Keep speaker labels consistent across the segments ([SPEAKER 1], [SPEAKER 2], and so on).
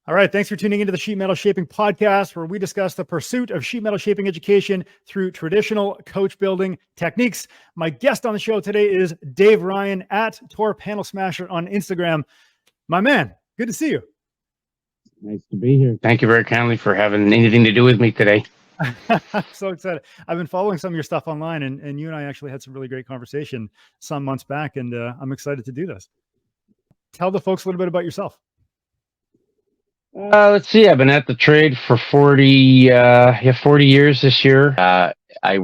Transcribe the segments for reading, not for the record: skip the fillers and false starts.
[SPEAKER 1] All right. Thanks for tuning into the Sheet Metal Shaping podcast, where we discuss the pursuit of sheet metal shaping education through traditional coach building techniques. My guest on the show today is Dave Ryan at Tor Panel Smasher on Instagram. My man, good to see you.
[SPEAKER 2] Nice to be here. Thank you very kindly for having anything to do with me today.
[SPEAKER 1] I'm so excited. I've been following some of your stuff online, and you and I actually had some really great conversation some months back, and I'm excited to do this. Tell the folks a little bit about yourself.
[SPEAKER 2] Let's see. I've been at the trade for 40 years this year. I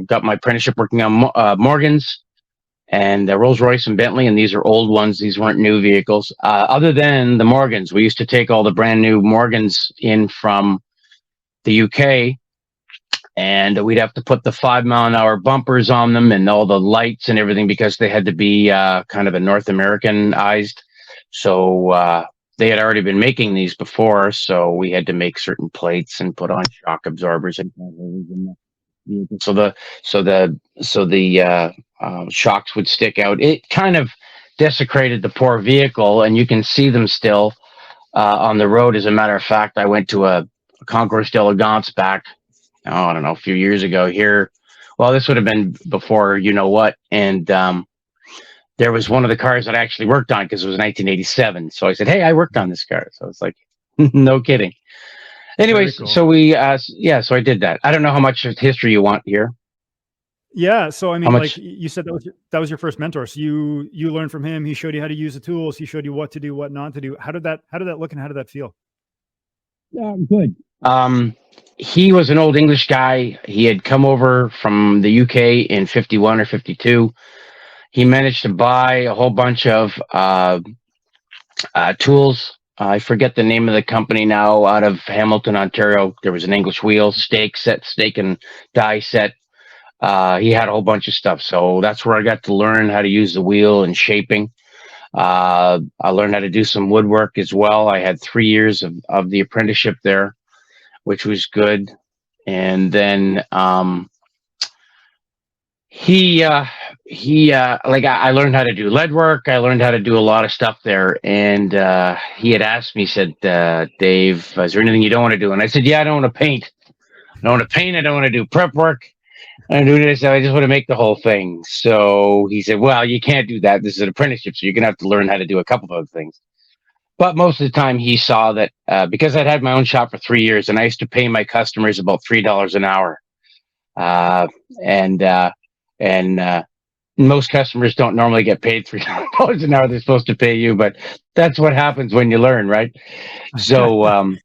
[SPEAKER 2] got my apprenticeship working on Morgans and Rolls-Royce and Bentley, and these are old ones. These weren't new vehicles. Other than the Morgans, we used to take all the brand new Morgans in from the UK, and we'd have to put the 5-mile-an-hour bumpers on them and all the lights and everything because they had to be kind of a North Americanized. So they had already been making these before, so we had to make certain plates and put on shock absorbers and so the shocks would stick out. It kind of desecrated the poor vehicle, and you can see them still on the road. As a matter of fact, I went to a Concours d'Elegance back, I don't know, a few years ago here. Well, this would have been before you know what, and there was one of the cars that I actually worked on because it was 1987. So I said, "Hey, I worked on this car." So it's like, no kidding. Anyways, cool. So so I did that. I don't know how much history you want here.
[SPEAKER 1] Yeah. So, I mean, like you said, that was your first mentor. So you learned from him. He showed you how to use the tools. He showed you what to do, what not to do. How did that look, and how did that feel?
[SPEAKER 2] Good. He was an old English guy. He had come over from the UK in 51 or 52. He managed to buy a whole bunch of tools. I forget the name of the company now, out of Hamilton, Ontario. There was an Englishwheel, stake and die set. He had a whole bunch of stuff. So that's where I got to learn how to use the wheel and shaping. I learned how to do some woodwork as well. I had 3 years of the apprenticeship there, which was good. And then I learned how to do lead work. I learned how to do a lot of stuff there. And he had asked me, said, "Dave, is there anything you don't want to do?" And I said, "Yeah, I don't want to paint. I don't want to paint. I don't want to do prep work. I do this. I just want to make the whole thing." So he said, "Well, you can't do that. This is an apprenticeship, so you're going to have to learn how to do a couple of other things." But most of the time he saw that because I'd had my own shop for 3 years and I used to pay my customers about $3 an hour. And most customers don't normally get paid $3 an hour. They're supposed to pay you, but that's what happens when you learn, right? So,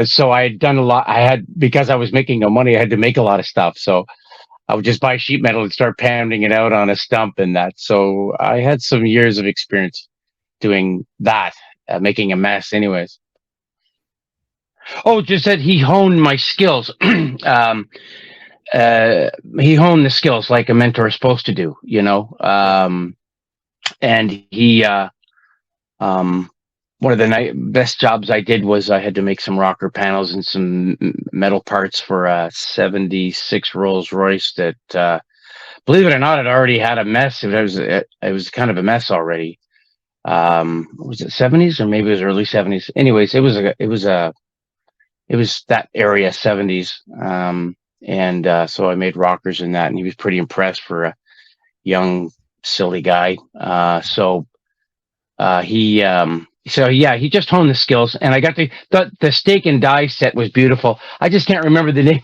[SPEAKER 2] so I had done a lot. Because I was making no money, I had to make a lot of stuff. So I would just buy sheet metal and start pounding it out on a stump and that. So I had some years of experience doing that, making a mess anyways. Oh, just that he honed my skills. He honed the skills like a mentor is supposed to do, you know. And he, one of the best jobs I did was I had to make some rocker panels and some metal parts for a 76 Rolls-Royce that, believe it or not, it already had a mess. It was kind of a mess already. Was it 70s or maybe it was early 70s? Anyways, it was that area 70s. And so I made rockers in that, and he was pretty impressed for a young, silly guy. He just honed the skills, and I got the stake and die set was beautiful. I just can't remember the name.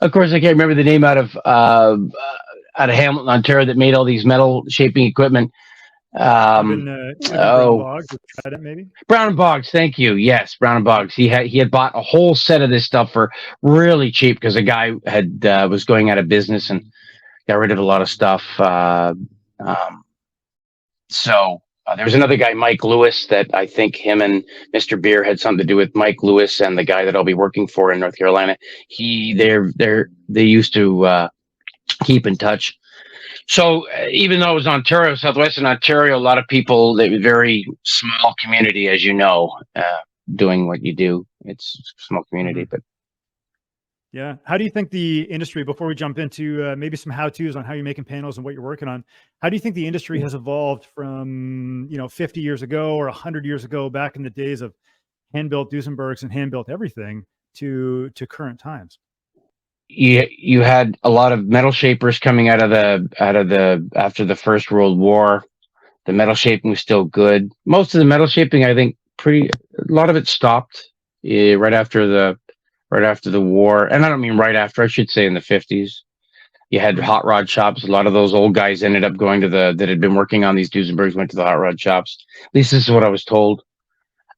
[SPEAKER 2] Of course, I can't remember the name out of Hamilton, Ontario, that made all these metal shaping equipment. Brown
[SPEAKER 1] Boggs, maybe?
[SPEAKER 2] Brown and Boggs, thank you. Yes, Brown and Boggs. He had bought a whole set of this stuff for really cheap because a guy was going out of business and got rid of a lot of stuff. So there was another guy, Mike Lewis, that I think him and Mr. Beer had something to do with. Mike Lewis and the guy that I'll be working for in North Carolina. They used to keep in touch. So even though it was Ontario, southwestern Ontario, a lot of people, they very small community, as you know, doing what you do. It's a small community, but.
[SPEAKER 1] Yeah. How do you think the industry, before we jump into maybe some how-tos on how you're making panels and what you're working on, how do you think the industry has evolved from, 50 years ago or 100 years ago, back in the days of hand-built Duesenbergs and hand-built everything to current times.
[SPEAKER 2] You had a lot of metal shapers coming out of the after the First World War. The metal shaping was still good. Most of the metal shaping, I think, a lot of it stopped right after the war. And I don't mean right after, I should say in the 50s. You had hot rod shops. A lot of those old guys ended up going to that had been working on these Duesenbergs, went to the hot rod shops. At least this is what I was told.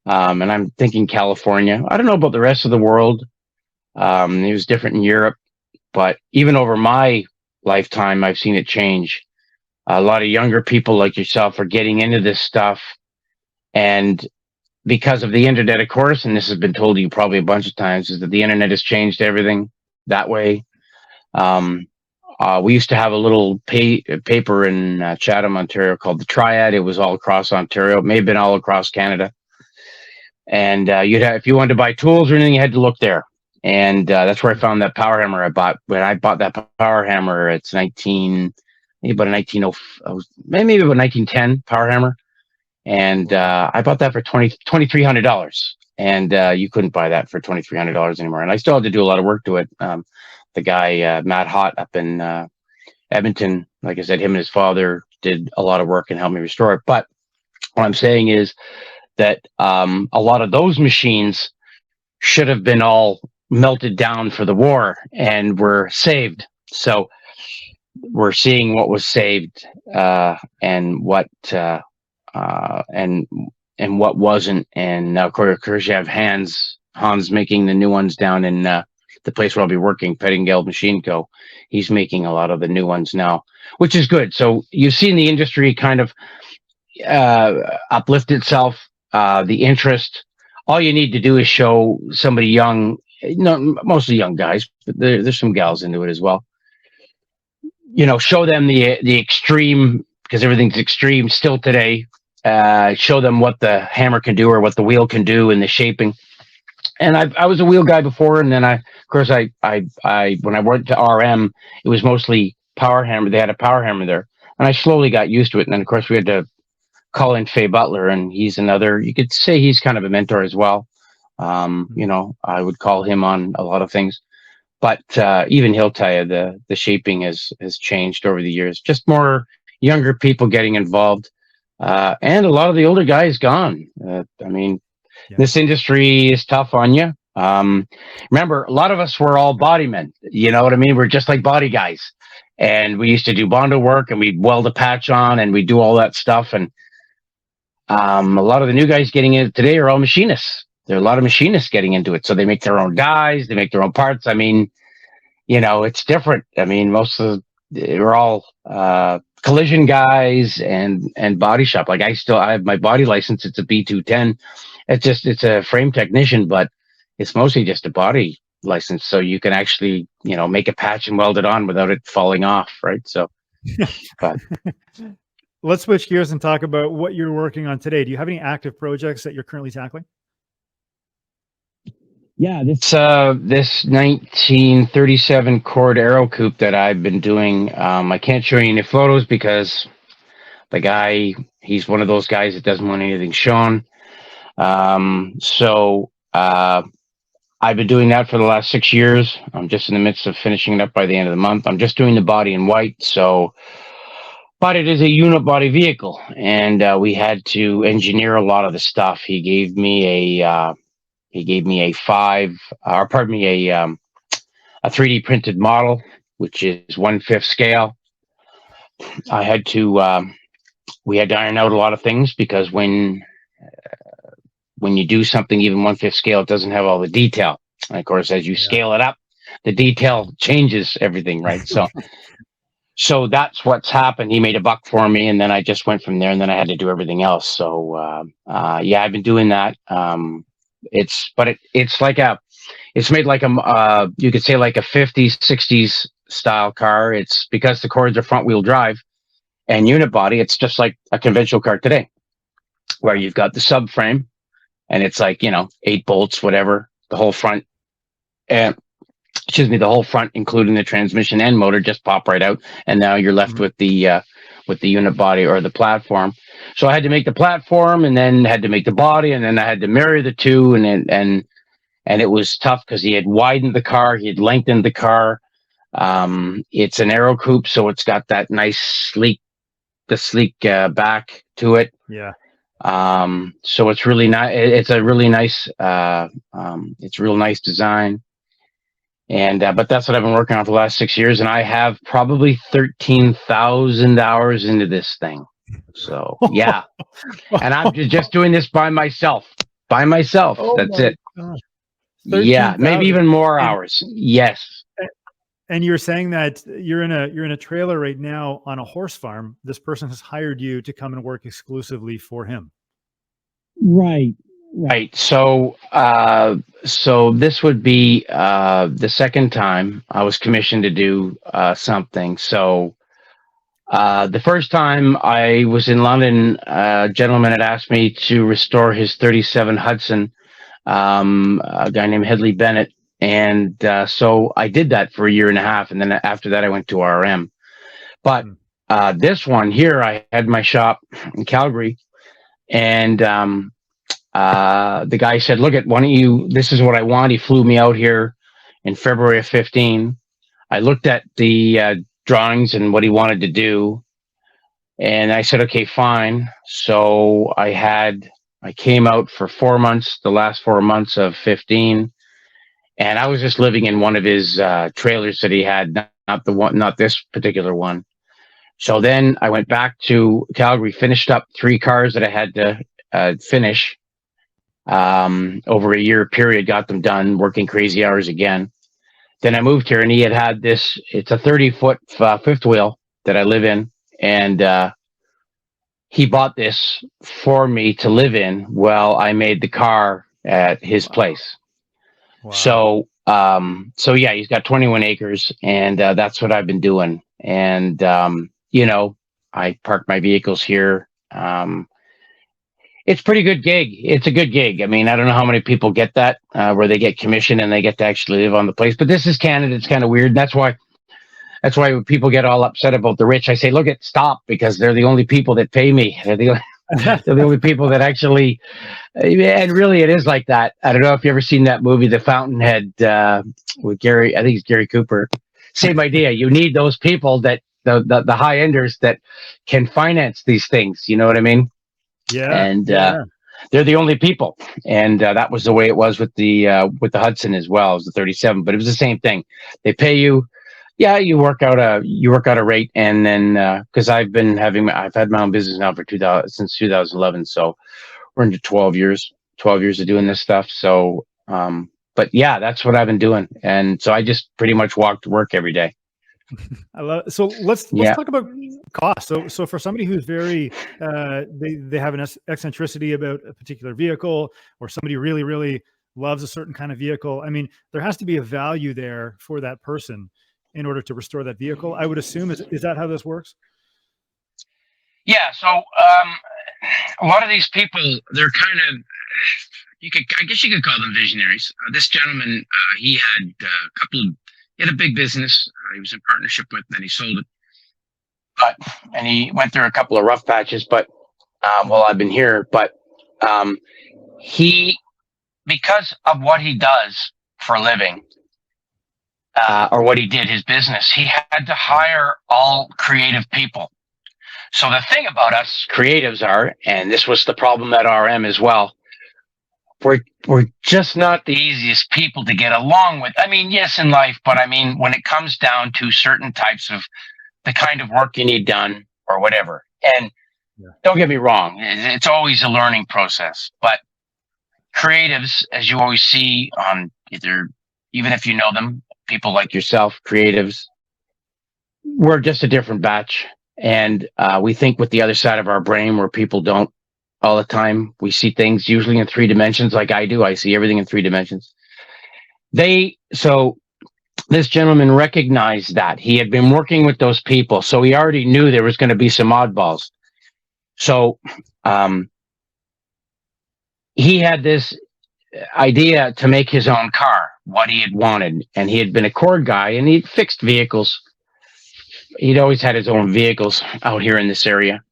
[SPEAKER 2] And I'm thinking California. I don't know about the rest of the world. It was different in Europe, but even over my lifetime, I've seen it change. A lot of younger people like yourself are getting into this stuff. And because of the internet, of course, and this has been told to you probably a bunch of times, is that the internet has changed everything that way. We used to have a little paper in Chatham, Ontario called the Triad. It was all across Ontario. It may have been all across Canada. And if you wanted to buy tools or anything, you had to look there. And that's where I found that power hammer I bought. When I bought that power hammer, it's maybe about 1910 power hammer. And I bought that for $2,300. And you couldn't buy that for $2,300 anymore. And I still had to do a lot of work to it. The guy, Matt Hott up in Edmonton, like I said, him and his father did a lot of work and helped me restore it. But what I'm saying is that a lot of those machines should have been all melted down for the war and were saved. So we're seeing what was saved and what wasn't. And now, of course, you have Hans making the new ones down in the place where I'll be working, Pettingale Machine Co. He's making a lot of the new ones now, which is good. So you've seen the industry kind of uplift itself, the interest. All you need to do is show somebody young, mostly young guys, but there's some gals into it as well. Show them the extreme, because everything's extreme still today. Show them what the hammer can do or what the wheel can do in the shaping. And I was a wheel guy before, and then when I went to RM, it was mostly power hammer. They had a power hammer there, and I slowly got used to it. And then, of course, we had to call in Fay Butler, and he's another. You could say he's kind of a mentor as well. I would call him on a lot of things, but even he'll tell you the shaping has changed over the years. Just more younger people getting involved, and a lot of the older guys gone. This industry is tough on you. Remember, a lot of us were all body men. You know what I mean? We're just like body guys. And we used to do Bondo work, and we'd weld a patch on, and we'd do all that stuff. And a lot of the new guys getting in today are all machinists. There are a lot of machinists getting into it. So they make their own dies. They make their own parts. It's different. We're all collision guys and body shop. Like I have my body license. It's a B210. It's a frame technician, but it's mostly just a body license. So you can actually, make a patch and weld it on without it falling off. Right. So, but
[SPEAKER 1] let's switch gears and talk about what you're working on today. Do you have any active projects that you're currently tackling?
[SPEAKER 2] Yeah, this 1937 cord aero-coup that I've been doing. I can't show you any photos because the guy, he's one of those guys that doesn't want anything shown. So I've been doing that for the last 6 years. I'm just in the midst of finishing it up by the end of the month. I'm just doing the body in white. But it is a unit body vehicle, and we had to engineer a lot of the stuff. He gave me a 3D printed model, which is 1/5 scale. We had to iron out a lot of things because when you do something even 1/5 scale, it doesn't have all the detail. And of course, as you scale it up, the detail changes everything, right? So that's what's happened. He made a buck for me, and then I just went from there, and then I had to do everything else. So I've been doing that. It's made like you could say like a 50s, 60s style car. It's because the cords are front wheel drive and unit body. It's just like a conventional car today, where you've got the subframe, and it's like 8 bolts, whatever, the whole front, and the whole front, including the transmission and motor, just pop right out, and now you're left with the unit body or the platform. So I had to make the platform, and then had to make the body, and then I had to marry the two, and it was tough because he had widened the car, he had lengthened the car. It's an aero-coup, so it's got that nice sleek back to it.
[SPEAKER 1] Yeah.
[SPEAKER 2] So it's really nice. It's a really nice. It's a real nice design. And but that's what I've been working on for the last 6 years, and I have probably 13,000 hours into this thing. So yeah, and I'm just doing this by myself.
[SPEAKER 1] Oh
[SPEAKER 2] That's
[SPEAKER 1] my
[SPEAKER 2] it.
[SPEAKER 1] gosh.
[SPEAKER 2] Yeah, maybe
[SPEAKER 1] 13,000.
[SPEAKER 2] even more hours. Yes.
[SPEAKER 1] And you're saying that you're in a trailer right now on a horse farm. This person has hired you to come and work exclusively for him.
[SPEAKER 3] Right.
[SPEAKER 2] Right. So, so this would be the second time I was commissioned to do something. So, the first time I was in London, a gentleman had asked me to restore his 37 Hudson, a guy named Headley Bennett. And so I did that for a year and a half. And then after that, I went to RM. But this one here, I had my shop in Calgary. And the guy said, look, why don't you, this is what I want. He flew me out here in February of 15. I looked at the drawings and what he wanted to do. And I said, okay, fine. So I came out for 4 months, the last 4 months of 15. And I was just living in one of his trailers that he had, not this particular one. So then I went back to Calgary, finished up 3 cars that I had to finish over a year period, got them done, working crazy hours again. Then I moved here, and he had this, it's a 30-foot fifth wheel that I live in. And he bought this for me to live in while I made the car at his place. Wow. So yeah, he's got 21 acres, and that's what I've been doing. And, you know, I park my vehicles here. It's a pretty good gig. It's a good gig. I mean, I don't know how many people get that, where they get commission and they get to actually live on the place, but this is Canada. It's kind of weird. That's why when people get all upset about the rich, I say, look, stop, because they're the only people that pay me. They're the only people that actually, and really it is like that. I don't know if you ever seen that movie, The Fountainhead, with Gary, I think it's Gary Cooper. Same idea. You need those people that the high enders that can finance these things. You know what I mean?
[SPEAKER 1] Yeah.
[SPEAKER 2] And they're the only people. And that was the way it was with the Hudson as well. It was the 37, but it was the same thing. They pay you. Yeah, you work out a rate, and then because I've had my own business now for since 2011, so we're into 12 years of doing this stuff. So, but yeah, that's what I've been doing, and so I just pretty much walk to work every day.
[SPEAKER 1] I love it. So let's talk about cost. So for somebody who's very they have an eccentricity about a particular vehicle, or somebody really really loves a certain kind of vehicle. I mean, there has to be a value there for that person in order to restore that vehicle, I would assume. Is that how this works?
[SPEAKER 2] Yeah. So a lot of these people, they're kind of, I guess you could call them visionaries. This gentleman, he had a big business. He was in partnership with, and then he sold it. And he went through a couple of rough patches, but while I've been here, but because of what he does for a living, or what he did, his business, he had to hire all creative people. So the thing about us creatives are, and this was the problem at RM as well, we're just not the easiest people to get along with. I mean, yes, in life, but I mean, when it comes down to certain types of the kind of work you need done or whatever. And don't get me wrong, it's always a learning process, but creatives, as you always see on even if you know them, people like yourself, creatives, we're just a different batch. And we think with the other side of our brain, where people don't all the time. We see things usually in 3 dimensions, like I do. I see everything in 3 dimensions. So this gentleman recognized that. He had been working with those people, so he already knew there was going to be some oddballs. So he had this idea to make his own car, what he had wanted. And he had been a Cord guy, and he'd fixed vehicles. He'd always had his own vehicles out here in this area.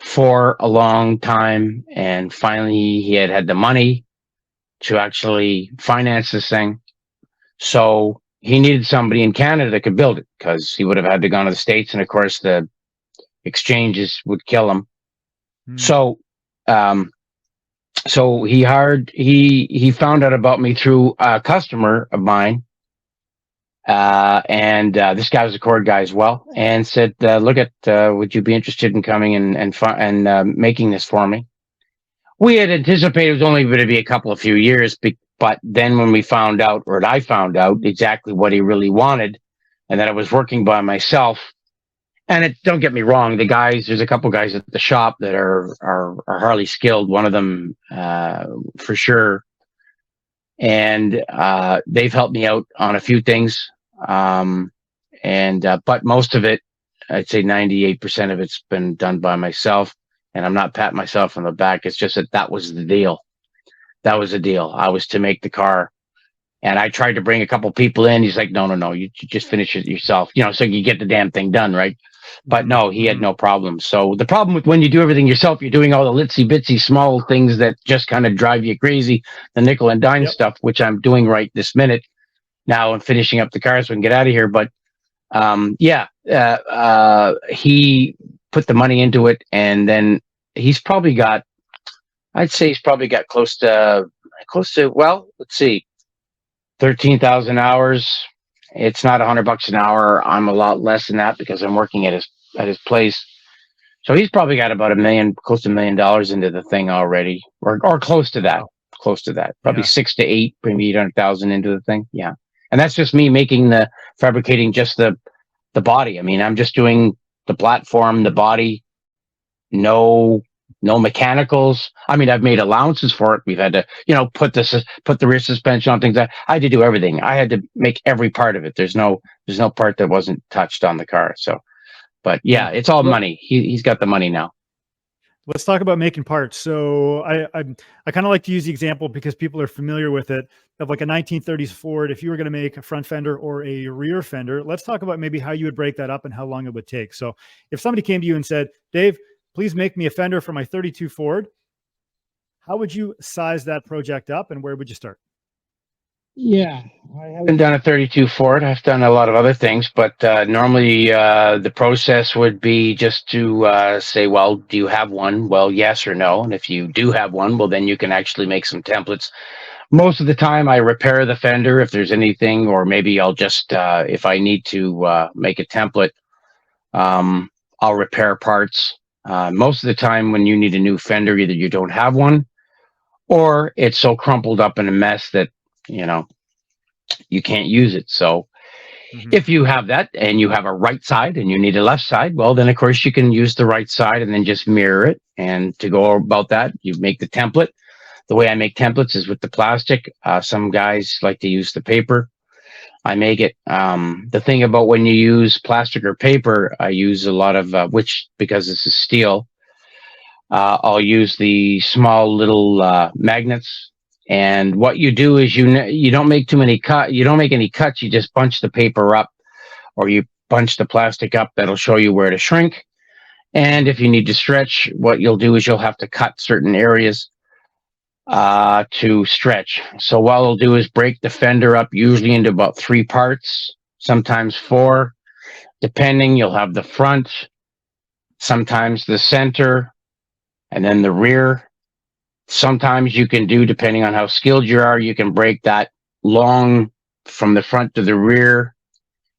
[SPEAKER 2] for a long time, and finally he had the money to actually finance this thing. So he needed somebody in Canada that could build it, because he would have had to go to the States, and of course the exchanges would kill him. So so he found out about me through a customer of mine, and this guy was a cord guy as well, and said, look at, would you be interested in coming and making this for me? We had anticipated it was only going to be a couple of few years, but then when we found out, or I found out exactly what he really wanted, and that I was working by myself. And don't get me wrong, there's a couple guys at the shop that are highly skilled. One of them, for sure. And, they've helped me out on a few things. But most of it, I'd say 98% of it's been done by myself. And I'm not patting myself on the back. It's just that was the deal. That was the deal. I was to make the car. And I tried to bring a couple people in. He's like, no, you just finish it yourself. So you get the damn thing done, right? But no, he had no problem. So the problem with when you do everything yourself, you're doing all the litsy bitsy small things that just kind of drive you crazy, the nickel and dime stuff, which I'm doing right this minute now and finishing up the car so we can get out of here. But he put the money into it, and then he's probably got close to, well, let's see, 13,000 hours. It's not $100 an hour. I'm a lot less than that because I'm working at his place. So he's probably got about close to $1 million into the thing already, or close to that. Probably 6 to 8, maybe 800,000 into the thing. Yeah. And that's just me fabricating just the body. I mean, I'm just doing the platform, the body, no mechanicals. I mean, I've made allowances for it. We've had to, put the rear suspension on things. I had to do everything. I had to make every part of it. There's no part that wasn't touched on the car. So, but yeah, it's all money. He's got the money now.
[SPEAKER 1] Let's talk about making parts. So I kind of like to use the example because people are familiar with it, of like a 1930s Ford. If you were going to make a front fender or a rear fender, let's talk about maybe how you would break that up and how long it would take. So if somebody came to you and said, Dave, please make me a fender for my 32 Ford, how would you size that project up and where would you start?
[SPEAKER 3] Yeah,
[SPEAKER 2] I haven't done a 32 Ford. I've done a lot of other things, but normally the process would be just to say, well, do you have one? Well, yes or no. And if you do have one, well, then you can actually make some templates. Most of the time I repair the fender if there's anything, or maybe I'll just, if I need to make a template, I'll repair parts. Most of the time when you need a new fender, either you don't have one or it's so crumpled up in a mess that, you can't use it. So if you have that and you have a right side and you need a left side, well, then of course you can use the right side and then just mirror it. And to go about that, you make the template. The way I make templates is with the plastic. Some guys like to use the paper. I make it. The thing about when you use plastic or paper, I use a lot of, because this is steel, I'll use the small little magnets. And what you do is you don't make too many you don't make any cuts. You just bunch the paper up, or you bunch the plastic up. That'll show you where to shrink. And if you need to stretch, what you'll do is you'll have to cut certain areas to stretch. So what I'll do is break the fender up usually into about 3 parts, sometimes 4, depending. You'll have the front, sometimes the center, and then the rear. Sometimes you can do, depending on how skilled you are, you can break that long from the front to the rear.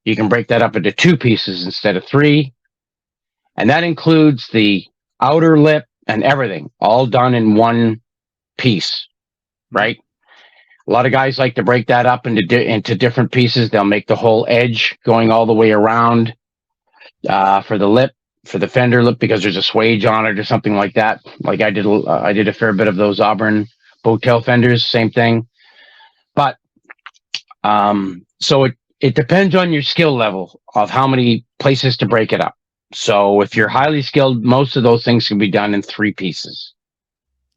[SPEAKER 2] You can break that up into 2 pieces instead of 3. And that includes the outer lip and everything, all done in one piece, right? A lot of guys like to break that up into different pieces. They'll make the whole edge going all the way around for the lip, for the fender lip, because there's a swage on it or something like that. Like I did a fair bit of those Auburn Boattail fenders, same thing. But so it depends on your skill level of how many places to break it up. So if you're highly skilled, most of those things can be done in 3 pieces.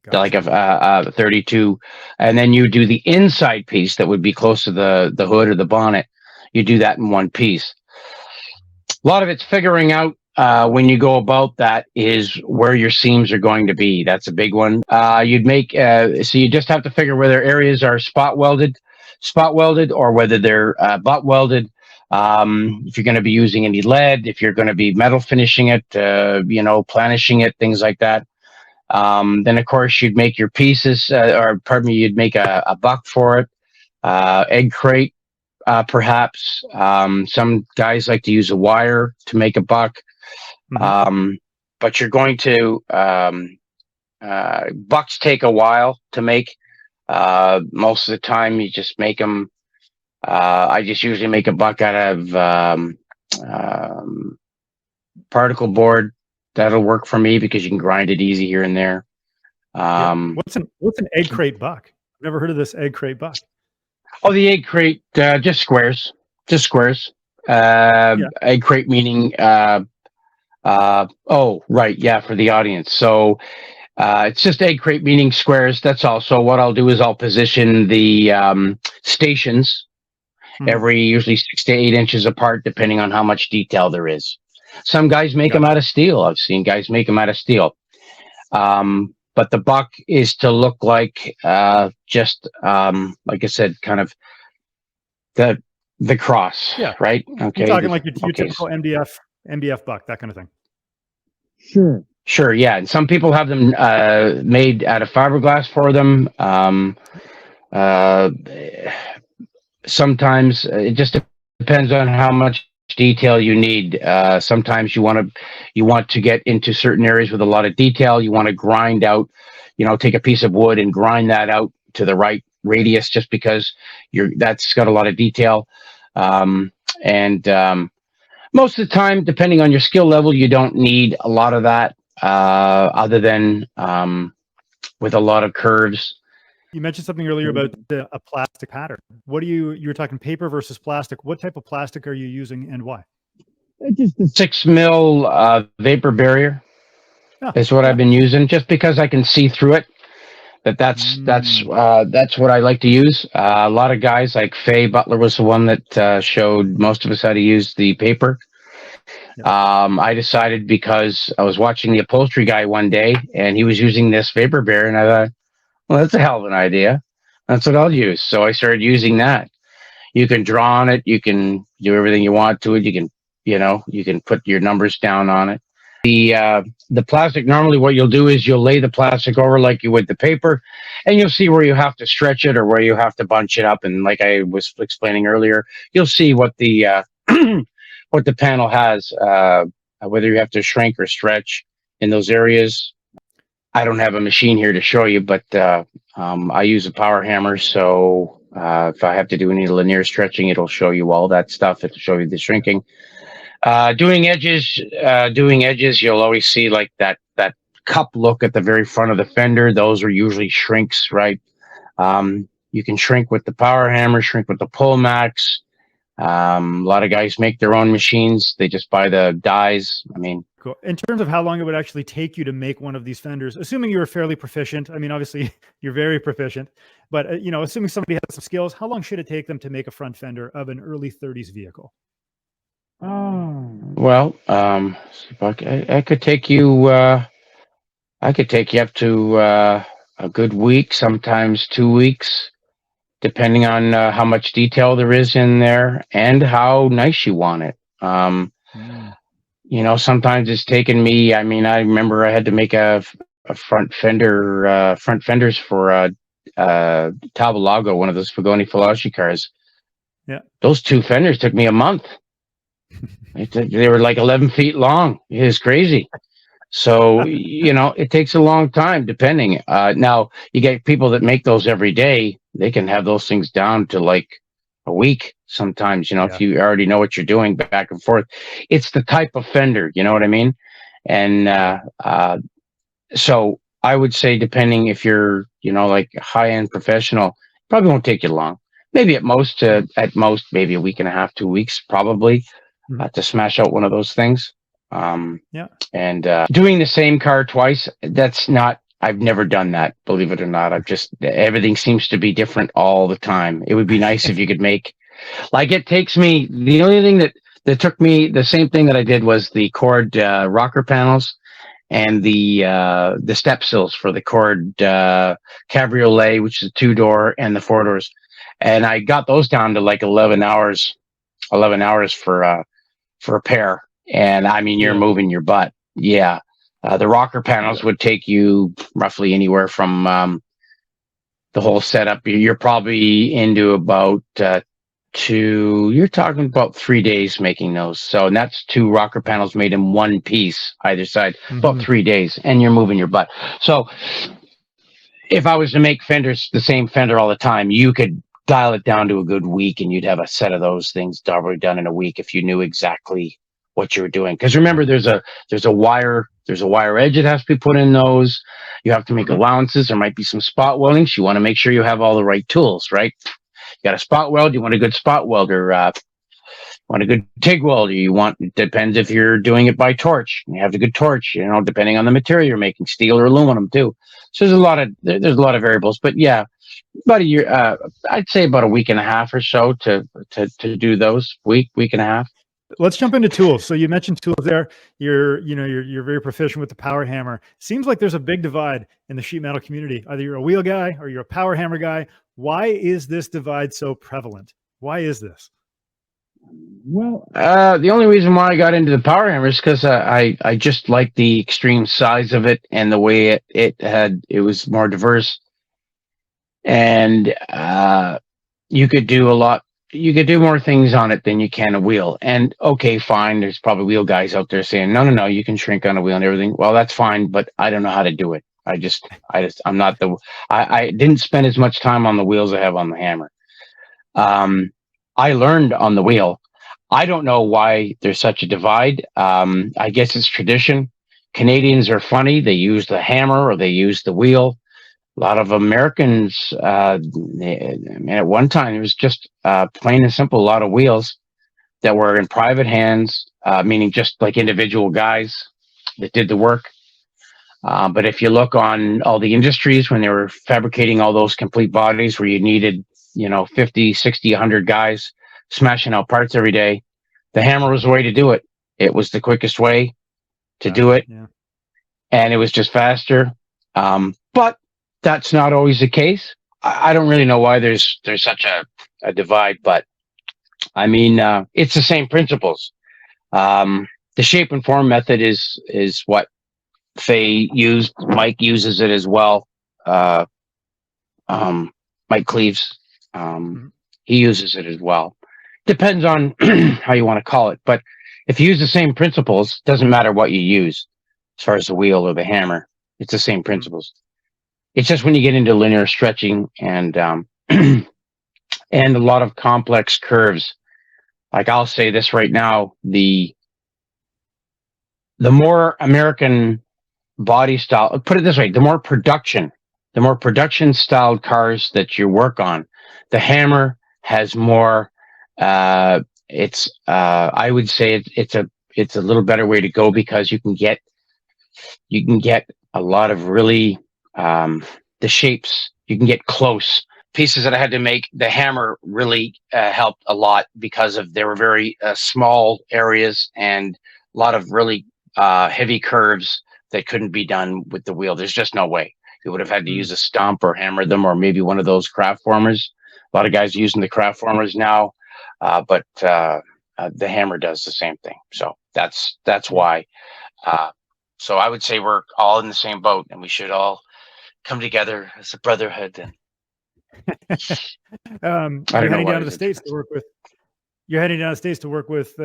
[SPEAKER 2] Gotcha. Like a 32, and then you do the inside piece that would be close to the hood or the bonnet. You do that in 1 piece. A lot of it's figuring out when you go about that is where your seams are going to be. That's a big one. You'd make so you just have to figure whether areas are spot welded, or whether they're butt welded. If you're going to be using any lead, if you're going to be metal finishing it, planishing it, things like that. Then of course you'd make your pieces, you'd make a buck for it, egg crate, perhaps. Some guys like to use a wire to make a buck. But you're going to bucks take a while to make. Most of the time you just make them. I just usually make a buck out of particle board. That'll work for me because you can grind it easy here and there.
[SPEAKER 1] What's an egg crate buck? I've never heard of this egg crate buck.
[SPEAKER 2] Oh, the egg crate, just squares. Egg crate meaning right, yeah, for the audience. So it's just egg crate meaning squares. That's all. So what I'll do is I'll position the stations every usually 6 to 8 inches apart, depending on how much detail there is. Some guys make them out of steel. I've seen guys make them out of steel. But the buck is to look like just like I said, kind of the cross, right? Okay,
[SPEAKER 1] you're talking like your typical MDF buck, that kind of thing.
[SPEAKER 3] Sure,
[SPEAKER 2] yeah. And some people have them made out of fiberglass for them. Sometimes it just depends on how much detail you need. Sometimes you want to get into certain areas with a lot of detail. You want to grind out, take a piece of wood and grind that out to the right radius, just because that's got a lot of detail. Most of the time, depending on your skill level, you don't need a lot of that, other than with a lot of curves.
[SPEAKER 1] You mentioned something earlier about a plastic pattern. You were talking paper versus plastic. What type of plastic are you using and why?
[SPEAKER 3] Just a
[SPEAKER 2] 6 mil vapor barrier is what I've been using, just because I can see through it. That's what I like to use. A lot of guys like Fay Butler was the one that showed most of us how to use the paper. I decided, because I was watching the upholstery guy one day and he was using this vapor barrier, and I thought, well, that's a hell of an idea. That's what I'll use. So I started using that. You can draw on it. You can do everything you want to it. You can put your numbers down on it. The plastic, normally what you'll do is you'll lay the plastic over like you would the paper, and you'll see where you have to stretch it or where you have to bunch it up. And like I was explaining earlier, you'll see what the what the panel has, whether you have to shrink or stretch in those areas. I don't have a machine here to show you, but I use a power hammer. So if I have to do any linear stretching, it'll show you all that stuff. It'll show you the shrinking. Doing edges, you'll always see like that cup look at the very front of the fender. Those are usually shrinks, right? You can shrink with the power hammer, shrink with the pullmax. A lot of guys make their own machines. They just buy the dies.
[SPEAKER 1] Cool. In terms of how long it would actually take you to make one of these fenders, assuming you were fairly proficient, obviously you're very proficient, but assuming somebody has some skills, how long should it take them to make a front fender of an early 30s vehicle?
[SPEAKER 2] Well, I could take you up to a good week, sometimes 2 weeks, depending on how much detail there is in there and how nice you want it. Sometimes it's taken me, I remember I had to make a front fenders for Tabalago, one of those Fagoni Falashi cars.
[SPEAKER 1] Yeah.
[SPEAKER 2] Those 2 fenders took me a month. They were like 11 feet long. It was crazy. So, it takes a long time, depending. Now, you get people that make those every day. They can have those things down to like a week sometimes, if you already know what you're doing back and forth. It's the type of fender, you know what I mean? And so I would say, depending if you're, like high-end professional, probably won't take you long. Maybe at most, maybe a week and a half, 2 weeks, probably. To smash out one of those things. And doing the same car twice, I've never done that, believe it or not. Everything seems to be different all the time. It would be nice if you could make, like, it takes me, the only thing That took me, the same thing that I did was the cord rocker panels and the step sills for the cord cabriolet, which is a 2-door, and the 4 doors. And I got those down to like 11 hours for a pair. And I mean, you're moving your butt. Yeah. The rocker panels would take you roughly anywhere from the whole setup. You're probably into about you're talking about 3 days making those. So, and that's 2 rocker panels made in one piece, either side, about 3 days, and you're moving your butt. So if I was to make fenders, the same fender all the time, you could dial it down to a good week and you'd have a set of those things probably done in a week if you knew exactly what you were doing. Because remember, there's a wire edge that has to be put in those. You have to make allowances. There might be some spot weldings. You want to make sure you have all the right tools, right? You got a spot weld, you want a good spot welder, want a good TIG welder, it depends if you're doing it by torch. You have a good torch, depending on the material you're making, steel or aluminum too. So there's a lot of variables, but yeah, about a year, I'd say about a week and a half or so to do those, week and a half.
[SPEAKER 1] Let's jump into tools. So you mentioned tools there. You're very proficient with the power hammer. Seems like there's a big divide in the sheet metal community. Either you're a wheel guy or you're a power hammer guy. Why is this divide so prevalent? Why is this?
[SPEAKER 2] Well, the only reason why I got into the power hammer is because I just like the extreme size of it and the way it was more diverse, and you could do a lot. You could do more things on it than you can a wheel. And okay, fine. There's probably wheel guys out there saying, no, you can shrink on a wheel and everything. Well, that's fine, but I don't know how to do it. I'm not I didn't spend as much time on the wheels I have on the hammer. I learned on the wheel. I don't know why there's such a divide. I guess it's tradition. Canadians are funny. They use the hammer or they use the wheel. A lot of Americans, at one time, it was just plain and simple, a lot of wheels that were in private hands, meaning just like individual guys that did the work. But if you look on all the industries, when they were fabricating all those complete bodies where you needed, 50, 60, 100 guys smashing out parts every day, the hammer was the way to do it. It was the quickest way to do it. Yeah. And it was just faster. But that's not always the case. I don't really know why there's such a divide, but I mean, it's the same principles. The shape and form method is what Fay used. Mike uses it as well. Mike Cleaves, he uses it as well. Depends on how you want to call it, but if you use the same principles, doesn't matter what you use as far as the wheel or the hammer. It's the same principles. It's just when you get into linear stretching and and a lot of complex curves. Like I'll say this right now, the more American body style, put it this way, the more production styled cars that you work on, the hammer has more. I would say it's a little better way to go because you can get a lot of really the shapes. You can get close pieces that I had to make. The hammer really helped a lot because they were very small areas and a lot of really heavy curves that couldn't be done with the wheel. There's just no way. You would have had to use a stump or hammer them, or maybe one of those craft formers. A lot of guys using the craft formers now, but the hammer does the same thing. So that's why. So I would say we're all in the same boat, and we should all come together as a brotherhood. And
[SPEAKER 1] you're heading down to the States to work with. You're heading down to the States to work with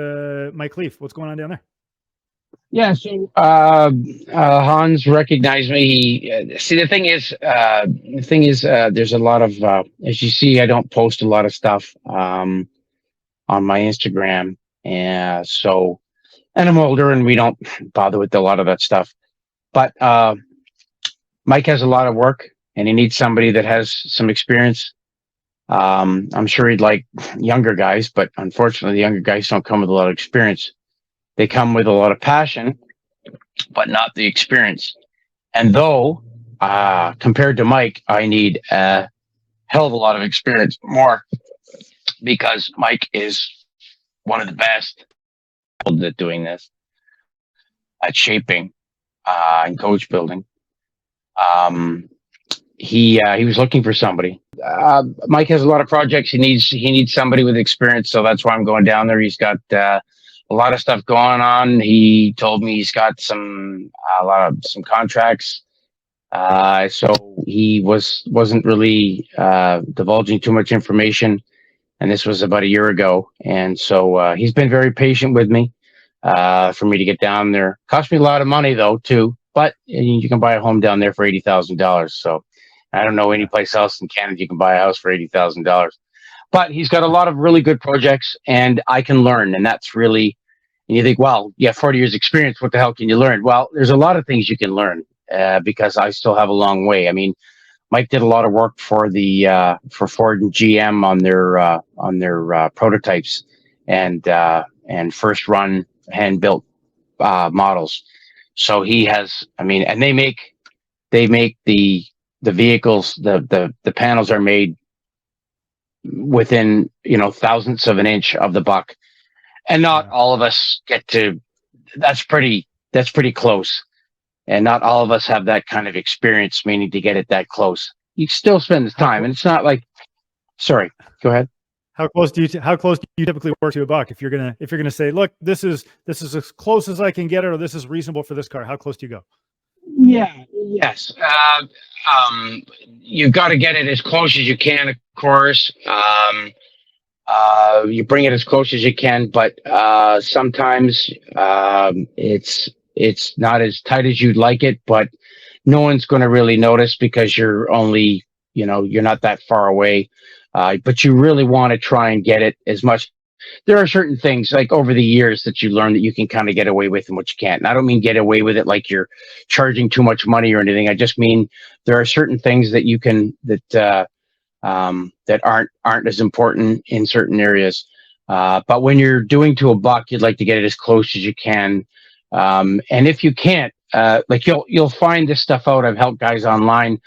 [SPEAKER 1] Mike Leaf. What's going on down there?
[SPEAKER 2] Yeah, so Hans recognized me. See, the thing is, there's a lot of, as you see, I don't post a lot of stuff on my Instagram, and I'm older, and we don't bother with a lot of that stuff. But Mike has a lot of work, and he needs somebody that has some experience. I'm sure he'd like younger guys, but unfortunately, the younger guys don't come with a lot of experience. They come with a lot of passion, but not the experience. And though, compared to Mike, I need a hell of a lot of experience more, because Mike is one of the best at doing this, at shaping, and coach building. He was looking for somebody. Mike has a lot of projects. He needs somebody with experience, so that's why I'm going down there. He's got a lot of stuff going on. He told me he's got some contracts. So he wasn't really divulging too much information, and this was about a year ago. And so he's been very patient with me for me to get down there. Cost me a lot of money though too, but you can buy a home down there for $80,000. So I don't know any place else in Canada you can buy a house for $80,000. But he's got a lot of really good projects, and I can learn, and that's really. And you think, well, you have 40 years experience. What the hell can you learn? Well, there's a lot of things you can learn because I still have a long way. I mean, Mike did a lot of work for for Ford and GM on their prototypes and first run hand built models. So he has. I mean, and they make the vehicles. The panels are made within thousandths of an inch of the buck. And not all of us get to. That's pretty close, and not all of us have that kind of experience. Meaning to get it that close, you still spend the time, and it's not like. Sorry, go ahead.
[SPEAKER 1] How close do you typically work to a buck? If you're gonna say, look, this is as close as I can get it, or this is reasonable for this car. How close do you go?
[SPEAKER 2] Yeah. Yes. You've got to get it as close as you can, of course. You bring it as close as you can, but sometimes it's not as tight as you'd like it, but no one's going to really notice because you're only, you're not that far away. But you really want to try and get it as much. There are certain things like over the years that you learn that you can kind of get away with and what you can't. And I don't mean get away with it like you're charging too much money or anything. I just mean there are certain things that you can, that aren't as important in certain areas. But when you're doing to a buck, you'd like to get it as close as you can. And if you can't, like you'll find this stuff out. I've helped guys online.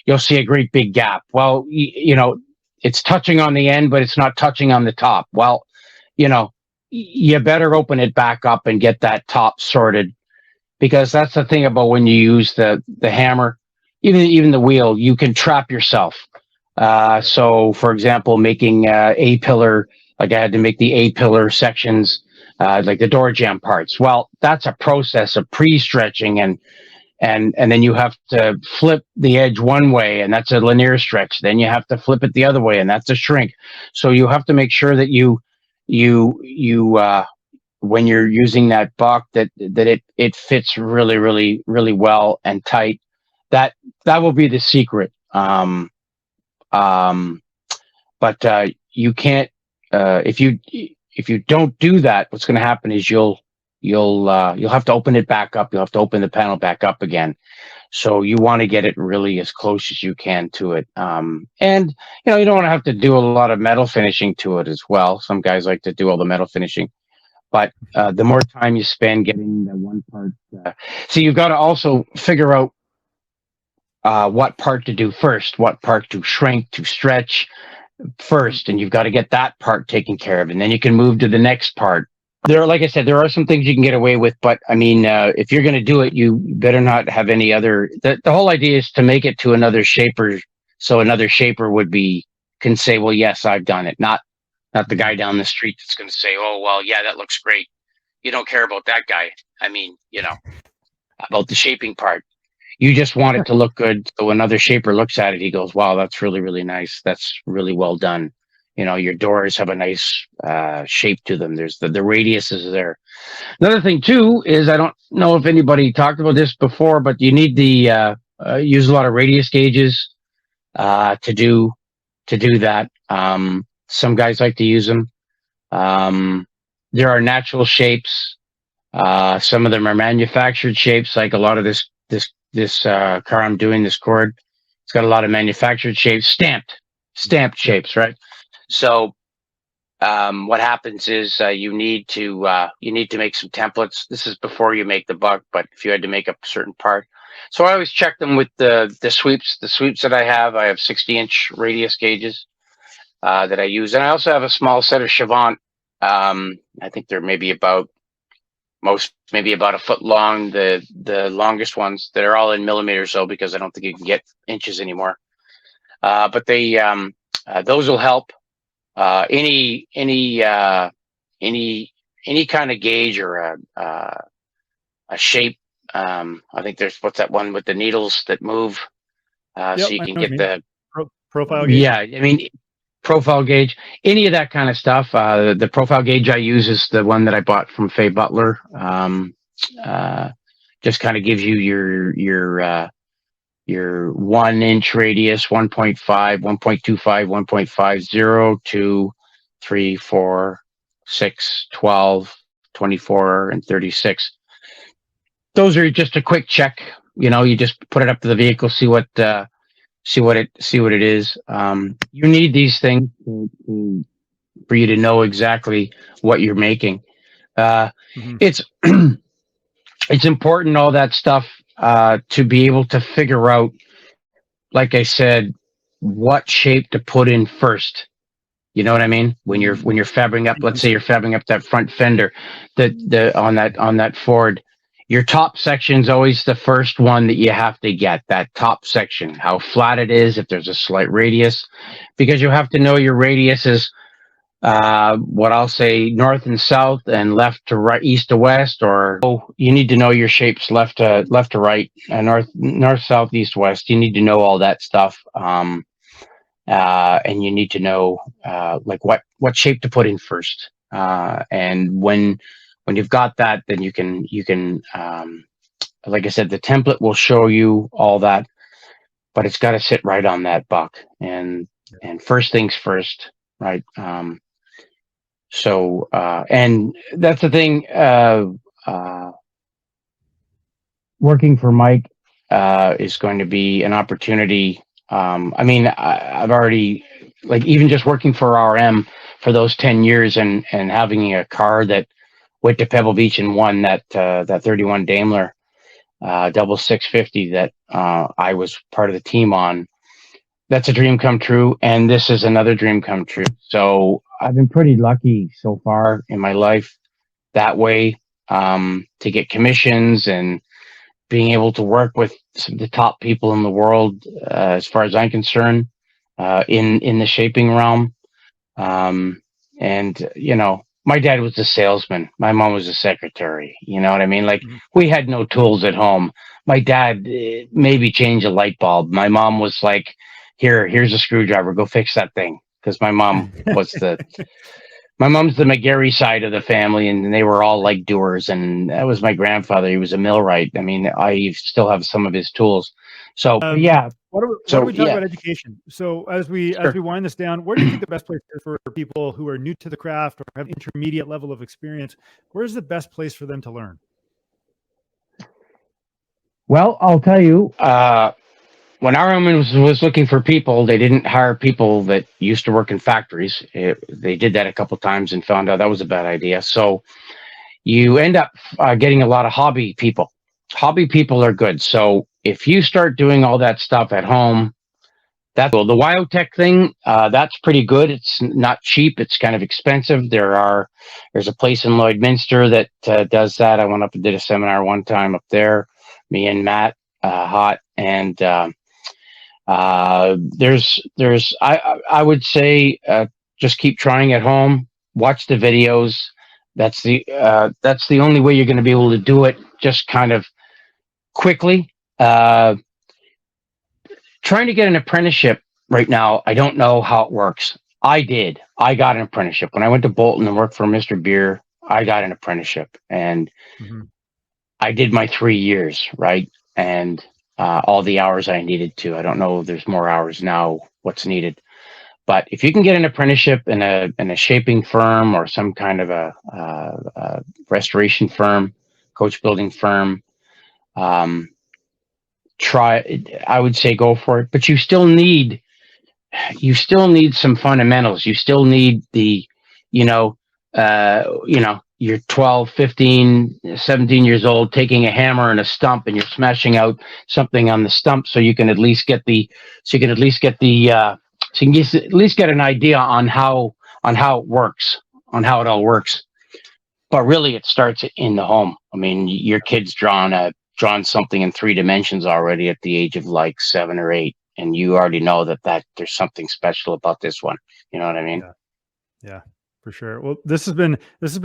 [SPEAKER 2] You'll see a great big gap. Well, it's touching on the end, but it's not touching on the top. Well, you better open it back up and get that top sorted, because that's the thing about when you use the hammer, even the wheel, you can trap yourself. So for example, making a pillar, like I had to make the A pillar sections, like the door jamb parts. Well, that's a process of pre-stretching and then you have to flip the edge one way, and that's a linear stretch. Then you have to flip it the other way, and that's a shrink. So you have to make sure that you when you're using that buck, that it fits really, really, really well and tight. That will be the secret. But you can't if you don't do that, what's going to happen is you'll have to open it back up. You'll have to open the panel back up again. So you want to get it really as close as you can to it. And you don't want to have to do a lot of metal finishing to it as well. Some guys like to do all the metal finishing, but the more time you spend getting the one part, so you've got to also figure out what part to do first, what part to shrink, to stretch first, and you've got to get that part taken care of, and then you can move to the next part. Like I said, there are some things you can get away with, but I mean, if you're going to do it, you better not have any other. The whole idea is to make it to another shaper, so another shaper can say, "Well, yes, I've done it." Not the guy down the street that's going to say, "Oh, well, yeah, that looks great." You don't care about that guy. I mean, about the shaping part. You just want it to look good, so another shaper looks at it, he goes, "Wow, that's really, really nice. That's really well done." Your doors have a nice shape to them. There's the radius is there. Another thing too is, I don't know if anybody talked about this before, but you need the use a lot of radius gauges to do that. Some guys like to use them. There are natural shapes. Some of them are manufactured shapes, like a lot of this car I'm doing, this cord. It's got a lot of manufactured shapes, stamped shapes, right? So what happens is you need to make some templates. This is before you make the buck, but if you had to make a certain part. So I always check them with the sweeps. The sweeps that I have 60-inch radius gauges that I use. And I also have a small set of Chavant. I think they're maybe about most maybe about a foot long. The longest ones, they're all in millimeters though, because I don't think you can get inches anymore. But they those will help. Any kind of gauge or a shape. I think there's what's that one with the needles that move,
[SPEAKER 1] Yep,
[SPEAKER 2] so you
[SPEAKER 1] I
[SPEAKER 2] can
[SPEAKER 1] know what
[SPEAKER 2] get
[SPEAKER 1] you mean.
[SPEAKER 2] the
[SPEAKER 1] Profile gauge.
[SPEAKER 2] yeah. I mean, profile gauge, any of that kind of stuff. The profile gauge I use is the one that I bought from Fay Butler. Just kind of gives you your 1 inch radius, 1.5, 1.25, 1.50 to 3, 4, 6, 12, 24, and 36. Those are just a quick check. You know, you just put it up to the vehicle, see what it is. You need these things for you to know exactly what you're making. It's it's important, all that stuff, to be able to figure out, like I said, what shape to put in first. You know what I mean? When you're fabbing up, let's say you're fabbing up that front fender, on that Ford, your top section's always the first one that you have to get. That top section, how flat it is, if there's a slight radius, because you have to know your radius is what I'll say north and south and left to right, east to west, or you need to know your shapes left to right, north, south, east, west. You need to know all that stuff. And you need to know like what shape to put in first. And when you've got that, then you can like I said, the template will show you all that, but it's got to sit right on that buck. And first things first, right? So and that's the thing. Working for Mike is going to be an opportunity. I mean, I've already, like, even just working for RM for those 10 years and having a car that went to Pebble Beach and won that 31 Daimler double 650 that I was part of the team on. That's a dream come true. And this is another dream come true. So I've been pretty lucky so far in my life that way, to get commissions and being able to work with some of the top people in the world, as far as I'm concerned, in the shaping realm. And, you know, my dad was a salesman. My mom was a secretary. You know what I mean? Like, we had no tools at home. My dad maybe changed a light bulb. My mom was like, here's a screwdriver. Go fix that thing. Because my mom was my mom's the McGarry side of the family, and they were all like doers. And that was my grandfather. He was a millwright. I mean, I still have some of his tools. So yeah.
[SPEAKER 1] What are we talking about education? So as we wind this down, where do you think the best place is for people who are new to the craft or have intermediate level of experience? Where's the best place for them to learn?
[SPEAKER 2] Well, I'll tell you, when RM was looking for people, they didn't hire people that used to work in factories. They did that a couple of times and found out that was a bad idea. So you end up getting a lot of hobby people. Hobby people are good. So if you start doing all that stuff at home, that's cool. The Wyotech thing, that's pretty good. It's not cheap. It's kind of expensive. There's a place in Lloydminster that does that. I went up and did a seminar one time up there, me and Matt Hott, and I would say just keep trying at home. Watch the videos. That's the only way you're going to be able to do it. Just kind of quickly. Trying to get an apprenticeship right now, I don't know how it works. I got an apprenticeship when I went to Bolton and worked for Mr. Beer. I got an apprenticeship, and I did my 3 years, right? And all the hours I needed to. I don't know if there's more hours now, what's needed. But if you can get an apprenticeship in a shaping firm or some kind of a restoration firm, coach building firm, I would say go for it. But you still need some fundamentals. You still need the, you're 12, 15, 17 years old, taking a hammer and a stump, and you're smashing out something on the stump so you can at least get an idea on how it works, on how it all works. but really it starts in the home. I mean, your kid's drawn something in 3 dimensions already at the age of like 7 or 8, and you already know that there's something special about this one. You know what I mean?
[SPEAKER 1] Yeah. Yeah, for sure. Well, this has been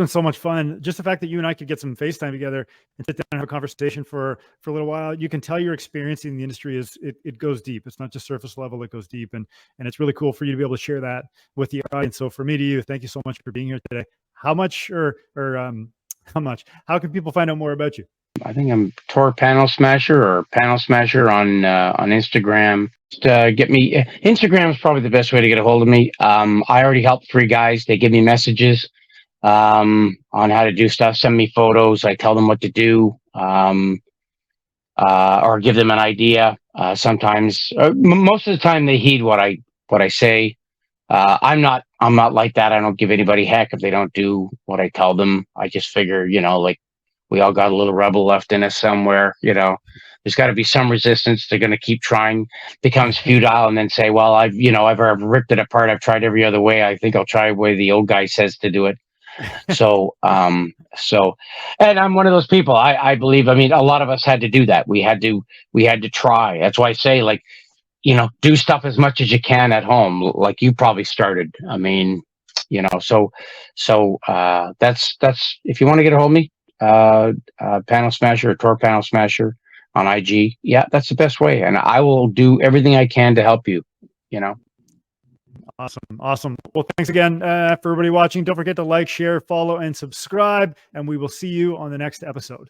[SPEAKER 1] so much fun. Just the fact that you and I could get some FaceTime together and sit down and have a conversation for a little while. You can tell your experience in the industry it goes deep. It's not just surface level, it goes deep. And it's really cool for you to be able to share that with the audience. So for me to you, thank you so much for being here today. How can people find out more about you?
[SPEAKER 2] I think I'm Tor Panel Smasher or Panel Smasher on Instagram. Get me. Instagram is probably the best way to get a hold of me. I already helped 3 guys. They give me messages on how to do stuff. Send me photos. I tell them what to do, or give them an idea. Sometimes, most of the time, they heed what I say. I'm not like that. I don't give anybody heck if they don't do what I tell them. I just figure, like, we all got a little rebel left in us somewhere. There's got to be some resistance. They're going to keep trying, becomes futile, and then say, well, I've ripped it apart. I've tried every other way. I think I'll try the way the old guy says to do it. So, and I'm one of those people. I believe, a lot of us had to do that. We had to try. That's why I say, like, do stuff as much as you can at home. Like you probably started. So that's, if you want to get a hold of me, Panel Smasher or Tor Panel Smasher on IG. Yeah, that's the best way. And I will do everything I can to help you,
[SPEAKER 1] Awesome. Well, thanks again for everybody watching. Don't forget to like, share, follow, and subscribe, and we will see you on the next episode.